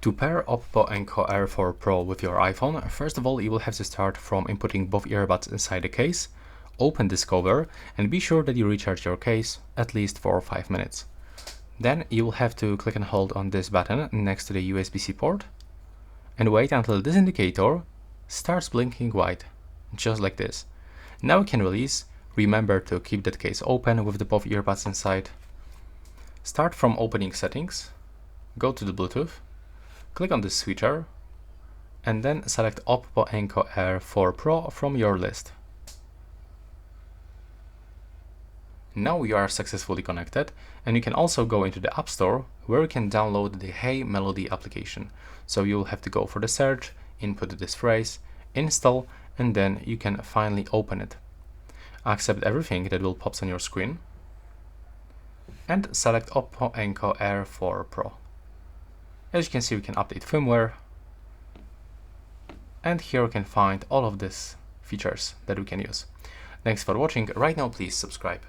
To pair OPPO Enco Air 4 Pro with your iPhone, first of all you will have to start from inputting both earbuds inside the case, open this cover and be sure that you recharge your case at least for 5 minutes. Then you will have to click and hold on this button next to the USB-C port and wait until this indicator starts blinking white, just like this. Now we can release. Remember to keep that case open with the both earbuds inside. Start from opening settings, go to the Bluetooth, click on the switcher, and then select OPPO Enco Air 4 Pro from your list. Now you are successfully connected, and you can also go into the App Store where you can download the Hey Melody application. So you'll have to go for the search, input this phrase, install, and then you can finally open it. Accept everything that will pop on your screen and select OPPO Enco Air 4 Pro. As you can see, we can update firmware, and here we can find all of these features that we can use. Thanks for watching. Right now, please subscribe.